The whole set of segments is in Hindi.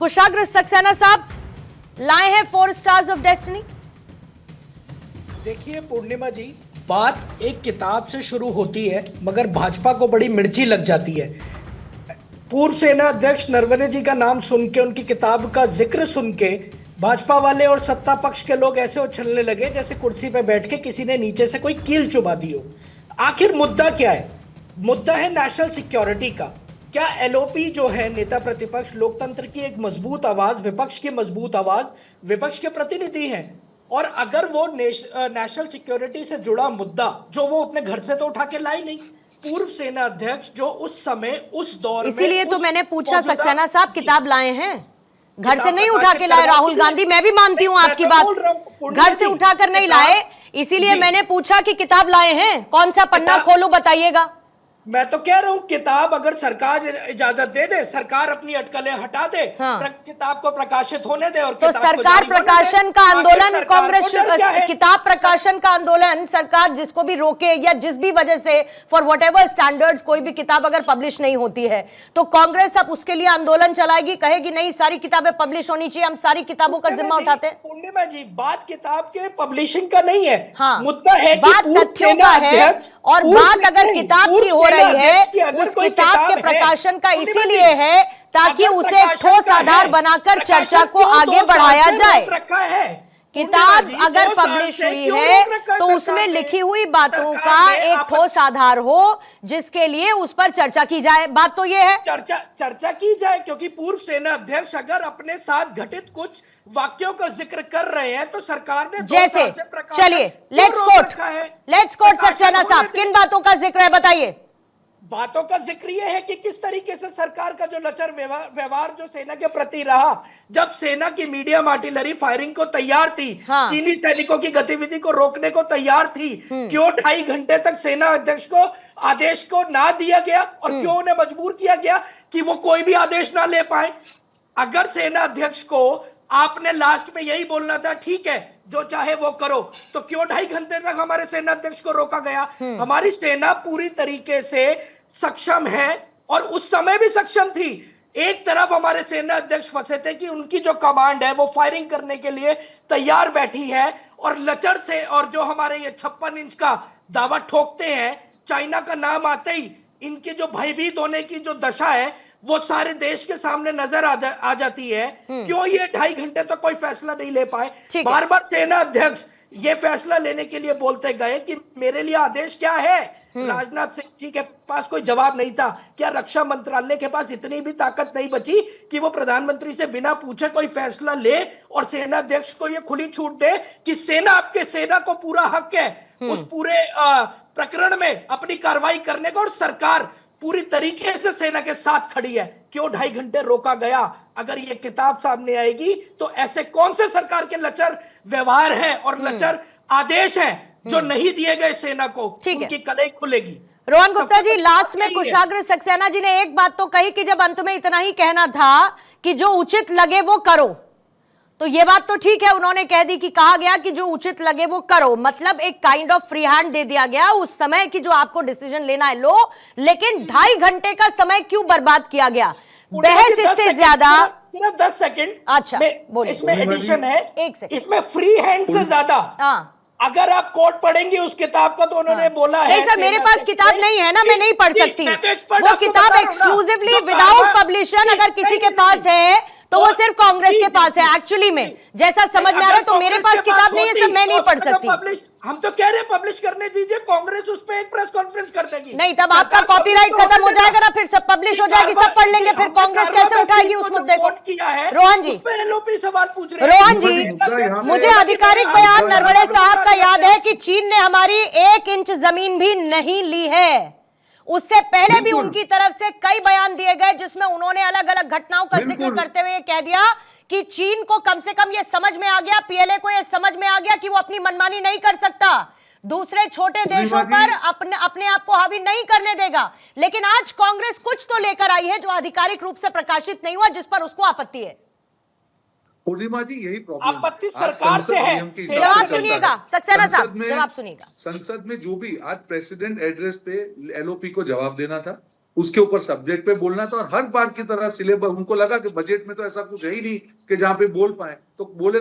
कुशाग्र सक्सेना साहब लाए हैं 4 स्टार्स ऑफ डेस्टिनी। देखिए पूर्णिमा जी, बात एक किताब से शुरू होती है मगर भाजपा को बड़ी मिर्ची लग जाती है। पूर्व सेना अध्यक्ष नरवणे जी का नाम सुन के, उनकी किताब का जिक्र सुन के भाजपा वाले और सत्ता पक्ष के लोग ऐसे उछलने लगे जैसे कुर्सी पे बैठ के किसी ने नीचे से कोई कील चुबा दी हो। आखिर मुद्दा क्या है? मुद्दा है नेशनल सिक्योरिटी का। क्या एलओपी जो है, नेता प्रतिपक्ष, लोकतंत्र की एक मजबूत आवाज, विपक्ष की मजबूत आवाज, विपक्ष के प्रतिनिधि हैं, और अगर वो नेशनल सिक्योरिटी से जुड़ा मुद्दा जो वो अपने घर से तो उठा के लाई नहीं, पूर्व सेना अध्यक्ष जो उस समय उस दौर में, इसीलिए तो मैंने पूछा सक्सेना साहब किताब लाए हैं, घर से नहीं उठा के लाए। राहुल गांधी, मैं भी मानती हूं आपकी बात, घर से उठाकर नहीं लाए, इसीलिए मैंने पूछा कि किताब लाए हैं, कौन सा पन्ना खोलूं बताइएगा। मैं तो कह रहा हूं किताब अगर सरकार इजाजत दे दे, सरकार अपनी अटकलें हटा दे, किताब को प्रकाशित होने दे, और तो सरकार प्रकाशन का आंदोलन, कांग्रेस किताब प्रकाशन का आंदोलन, सरकार जिसको भी रोके या जिस भी वजह से फॉर व्हाटएवर स्टैंडर्ड्स कोई भी किताब अगर पब्लिश नहीं होती है तो कांग्रेस अब उसके लिए आंदोलन चलाएगी, कहेगी नहीं सारी किताबें पब्लिश होनी चाहिए, हम सारी किताबों का जिम्मा उठाते हैं। पूर्णिमा जी, बात किताब के पब्लिशिंग का नहीं है, मुद्दा है बात तथ्यों का है, और बात अगर किताब की हो रही है उस किताब के प्रकाशन का इसीलिए है ताकि उसे एक ठोस आधार बनाकर चर्चा को आगे बढ़ाया जाए। किताब अगर पब्लिश हुई है तो उसमें लिखी हुई बातों का एक ठोस आधार हो जिसके लिए उस पर चर्चा की जाए। बात तो ये है चर्चा की जाए, क्योंकि पूर्व सेना अध्यक्ष अगर अपने साथ घटित कुछ वाक्यों का जिक्र कर रहे हैं तो सरकार ने जैसे, चलिए लेट्स कोट सक्सेना साहब, किन बातों का जिक्र है बताइए। बातों का जिक्र यह है कि किस तरीके से सरकार का जो लचर व्यवहार जो सेना के प्रति रहा, जब सेना की मीडियम आर्टिलरी फायरिंग को तैयार थी, चीनी सैनिकों की गतिविधि को रोकने को तैयार थी, क्यों 2.5 घंटे तक सेना अध्यक्ष को आदेश को ना दिया गया, और क्यों उन्हें मजबूर किया गया कि वो कोई भी आदेश ना ले पाए? अगर सेना अध्यक्ष को आपने लास्ट में यही बोलना था, ठीक है जो चाहे वो करो, तो क्यों 2.5 घंटे तक हमारे सेना अध्यक्ष को रोका गया? हमारी सेना पूरी तरीके से सक्षम है और उस समय भी सक्षम थी। एक तरफ हमारे सेना अध्यक्ष फंसे थे कि उनकी जो कमांड है वो फायरिंग करने के लिए तैयार बैठी है, और लचर से, और जो हमारे ये 56 इंच का दावा ठोकते हैं, चाइना का नाम आते ही इनकी जो भयभीत होने की जो दशा है वो सारे देश के सामने नजर आ जाती है। क्यों ये 2.5 घंटे तक कोई फैसला नहीं ले पाए? बार बार सेना अध्यक्ष ये फैसला लेने के लिए बोलते गए कि मेरे लिए आदेश क्या है। राजनाथ सिंह जी के पास कोई जवाब नहीं था। क्या रक्षा मंत्रालय के पास इतनी भी ताकत नहीं बची कि वो प्रधानमंत्री से बिना पूछे कोई फैसला ले और सेना अध्यक्ष को ये खुली छूट दे कि सेना, आपके सेना को पूरा हक है उस पूरे प्रकरण में अपनी कार्रवाई करने का, और सरकार पूरी तरीके से सेना के साथ खड़ी है? क्यों 2.5 घंटे रोका गया? अगर ये किताब सामने आएगी तो ऐसे कौन से सरकार के लचर व्यवहार है और लचर आदेश है जो नहीं दिए गए सेना को, उनकी कलई खुलेगी। रोहन गुप्ता जी, लास्ट में कुशाग्र सक्सेना जी ने एक बात तो कही कि जब अंत में इतना ही कहना था कि जो उचित लगे वो करो, तो ये बात तो ठीक है, उन्होंने कह दी कि कहा गया कि जो उचित लगे वो करो, मतलब एक काइंड ऑफ फ्री हैंड दे दिया गया उस समय कि जो आपको डिसीजन लेना है लो, लेकिन 2.5 घंटे का समय क्यों बर्बाद किया गया? बहस इससे ज्यादा, सिर्फ 10 सेकंड, अच्छा बोलिए, इसमें एडिशन है, 1 सेकंड, इसमें फ्री हैंड से ज्यादा अगर आप कोट पढ़ेंगे उस किताब का तो उन्होंने बोला है। नहीं सर, मेरे पास किताब नहीं है ना, मैं नहीं पढ़ सकती। वो किताब एक्सक्लूसिवली विदाउट पब्लिशन अगर किसी के पास है तो वो सिर्फ कांग्रेस के पास है एक्चुअली में, जैसा समझ में आ रहा है। तो मेरे पास किताब नहीं है सर, मैं नहीं पढ़ सकती। हम तो कह रहे हैं पब्लिश करने दीजिए, कांग्रेस उस पर एक प्रेस कॉन्फ्रेंस कर देगी। नहीं, तब आपका कॉपीराइट खत्म हो जाएगा ना, फिर सब पब्लिश हो जाएगी, सब पढ़ लेंगे, फिर कांग्रेस कैसे उठाएगी उस मुद्दे को? रोहन जी, सवाल पूछ रहे हैं। रोहन जी, मुझे आधिकारिक बयान नरवणे साहब का याद है कि चीन ने हमारी 1 इंच जमीन भी नहीं ली है। उससे पहले भी उनकी तरफ से कई बयान दिए गए जिसमें उन्होंने अलग अलग घटनाओं का जिक्र करते हुए कह दिया कि चीन को कम से कम ये समझ में आ गया, पीएलए को ये समझ में आ गया कि वो अपनी मनमानी नहीं कर सकता, दूसरे छोटे देशों पर अपने आप को हावी नहीं करने देगा। लेकिन आज कांग्रेस कुछ तो लेकर आई है जो आधिकारिक रूप से प्रकाशित नहीं हुआ, जिस पर उसको आपत्ति है। पूर्णिमा जी, यही प्रॉब्लम आपत्ति सरकार से है। जवाब सुनिएगा सक्सेना साहब, जवाब सुनिएगा। संसद में जो भी आज प्रेसिडेंट एड्रेस पे एलओपी को जवाब देना था, उसके ऊपर सब्जेक्ट पे बोलना था। और हर बार की तरह सिलेबस, उनको लगा कि बजट में तो ऐसा कुछ है ही नहीं कि जहां पे बोल पाए, तो बोले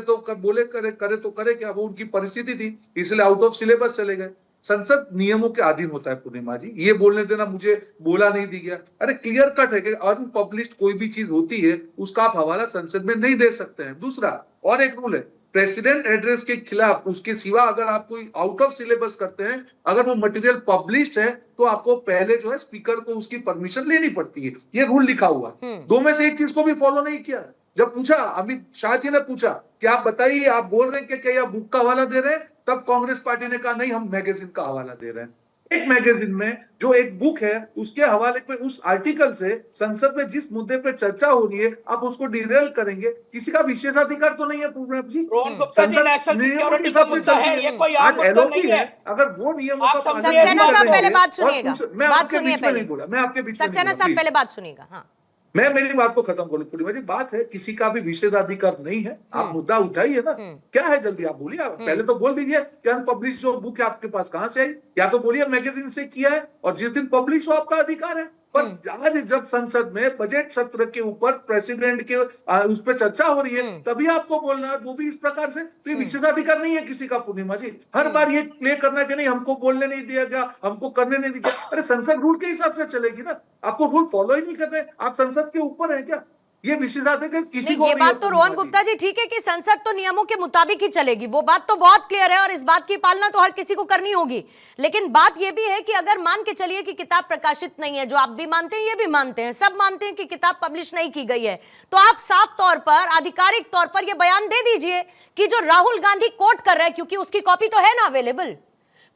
करे क्या, वो उनकी परिस्थिति थी, इसलिए आउट ऑफ सिलेबस चले गए। संसद नियमों के अधीन होता है पूर्णिमा जी, ये बोलने देना मुझे बोला नहीं दी गया, अरे क्लियर कट है कि अनपब्लिश्ड कोई भी चीज होती है उसका आप हवाला संसद में नहीं दे सकते हैं। दूसरा और एक रूल है, प्रेसिडेंट एड्रेस के खिलाफ उसके सिवा अगर आप कोई आउट ऑफ सिलेबस करते हैं, अगर वो मटेरियल पब्लिश्ड है, तो आपको पहले जो है स्पीकर को उसकी परमिशन लेनी पड़ती है, ये रूल लिखा हुआ है। दो में से एक चीज को भी फॉलो नहीं किया। जब पूछा, अमित शाह जी ने पूछा कि आप बताइए, आप बोल रहे हैं कि क्या आप बुक का हवाला दे रहे हैं, तब कांग्रेस पार्टी ने कहा नहीं, हम मैगजीन का हवाला दे रहे हैं। एक मैगजीन में जो एक बुक है उसके हवाले पे, उस आर्टिकल से संसद में जिस मुद्दे पे चर्चा हो रही है, आप उसको डिरेल करेंगे, किसी का विशेषाधिकार तो नहीं है पूर्ण जी। रोहन गुप्ता जी, नेशनल सिक्योरिटी का मुद्दा है, ये कोई आम मुद्दा नहीं है। अगर वो नियमों का पालन सक्सेना साहब पहले बात और सुनिएगा, मैं बात आपके सुनिए बीच में पहले। नहीं बोला, मैं आपके बीच में नहीं सक्सेना बोला, साहब please। पहले बात सुनिएगा। हाँ, मैं मेरी बात को खत्म करूं पूर्णिमा जी। बात है किसी का भी विशेषाधिकार नहीं है, आप मुद्दा उठाइए ना, क्या है, जल्दी आप बोलिए। आप पहले तो बोल दीजिए कि अनपब्लिश जो बुक है आपके पास कहां से आई, या तो बोलिए मैगजीन से किया है और जिस दिन पब्लिश हो आपका अधिकार है। पर आज जब संसद में बजट सत्र के ऊपर प्रेसिडेंट के उस पर चर्चा हो रही है, तभी आपको बोलना, वो भी इस प्रकार से, तो ये विशेषाधिकार नहीं है किसी का पूर्णिमा जी। हर बार ये प्ले करना कि नहीं हमको बोलने नहीं दिया गया, हमको करने नहीं दिया। अरे संसद रूल के हिसाब से चलेगी ना, आपको रूल फॉलो ही नहीं कर रहे, आप संसद के ऊपर है क्या? ये विशेषाधिकार किसी को ये नहीं है बात तो रोहन गुप्ता जी ठीक है कि संसद तो नियमों के मुताबिक ही चलेगी, वो बात तो बहुत क्लियर है और इस बात की पालना तो हर किसी को करनी होगी। लेकिन बात ये भी है कि अगर मान के चलिए कि किताब प्रकाशित नहीं है, जो आप भी मानते हैं, ये भी मानते हैं, सब मानते हैं कि किताब पब्लिश नहीं की गई है, तो आप साफ तौर पर, आधिकारिक तौर पर यह बयान दे दीजिए कि जो राहुल गांधी कोट कर रहे हैं, क्योंकि उसकी कॉपी तो है ना अवेलेबल,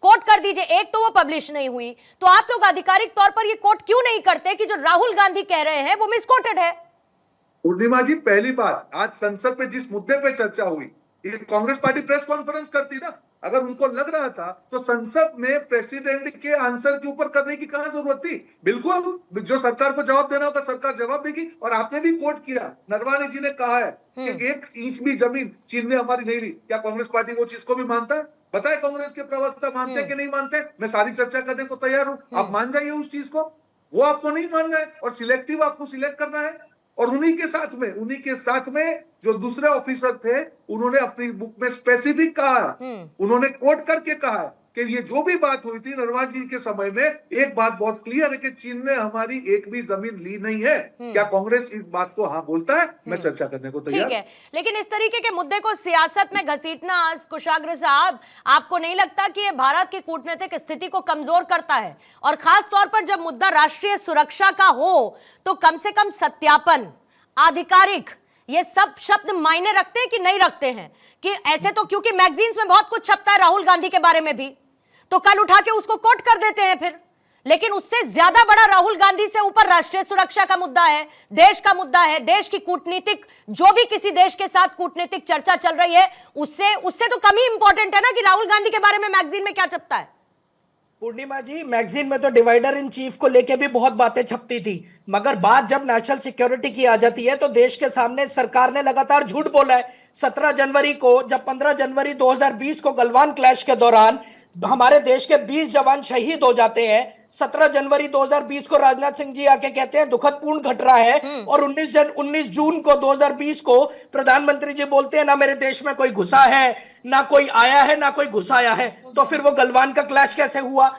कोट कर दीजिए। एक तो वो पब्लिश नहीं हुई, तो आप लोग आधिकारिक तौर पर ये कोट क्यों नहीं करते कि जो राहुल गांधी कह रहे हैं वो मिसकोटेड है? पूर्णिमा जी, पहली बात, आज संसद पे जिस मुद्दे पे चर्चा हुई, कांग्रेस पार्टी प्रेस कॉन्फ्रेंस करती ना, अगर उनको लग रहा था तो संसद में प्रेसिडेंट के आंसर के ऊपर करने की कहां जरूरत थी। बिल्कुल, जो सरकार को जवाब देना होगा सरकार जवाब देगी। और आपने भी कोट किया, नरवाने जी ने कहा है कि 1 इंच भी जमीन चीन ने हमारी नहीं ली। क्या कांग्रेस पार्टी वो चीज को भी मानता है? बताए कांग्रेस के प्रवक्ता मानते हैं कि नहीं मानते? मैं सारी चर्चा करने को तैयार हूं, आप मान जाइए उस चीज को। वो आपको नहीं मानना है और सिलेक्टिव आपको सिलेक्ट करना है। और उन्हीं के साथ में जो दूसरे ऑफिसर थे, उन्होंने अपनी बुक में स्पेसिफिक कहा, उन्होंने कोट करके कहा कि ये जो भी बात हुई थी नरवाल जी के समय में, एक बात बहुत क्लियर है कि चीन ने हमारी एक भी जमीन ली नहीं है। क्या कांग्रेस इस बात को हाँ बोलता है? मैं चर्चा करने को तैयार। ठीक है, लेकिन इस तरीके के मुद्दे को सियासत में घसीटना, कुशाग्र साहब, आपको नहीं लगता कि ये भारत की कूटनीतिक स्थिति को कमजोर करता है? और खास तौर पर जब मुद्दा राष्ट्रीय सुरक्षा का हो, तो कम से कम सत्यापन, आधिकारिक, ये सब शब्द मायने रखते हैं कि नहीं रखते हैं? कि ऐसे तो क्योंकि मैगजीन्स में बहुत कुछ छपता है राहुल गांधी के बारे में भी, तो कल उठा के उसको कोट कर देते हैं फिर। लेकिन उससे ज्यादा बड़ा राहुल गांधी से ऊपर राष्ट्रीय सुरक्षा का मुद्दा है, देश का मुद्दा है, देश की कूटनीतिक, जो भी किसी देश के साथ कूटनीतिक चर्चा चल रही है, उससे तो कम ही इंपॉर्टेंट है ना कि राहुल गांधी के बारे में मैगजीन में क्या छपता है। पूर्णिमा जी, मैगजीन में तो डिवाइडर इन चीफ को लेके भी बहुत बातें छपती थी, मगर बात जब नेशनल सिक्योरिटी की आ जाती है तो देश के सामने सरकार ने लगातार झूठ बोला है। 17 जनवरी को, जब 15 जनवरी 2020 को गलवान क्लैश के दौरान हमारे देश के 20 जवान शहीद हो जाते हैं, 17 जनवरी 2020 को राजनाथ सिंह जी आके कहते हैं दुखदपूर्ण घटना है, और 19 जून को 2020 को प्रधानमंत्री जी बोलते हैं ना मेरे देश में कोई घुसा है, ना कोई आया है, ना कोई घुसाया है। तो फिर वो गलवान का क्लैश कैसे हुआ?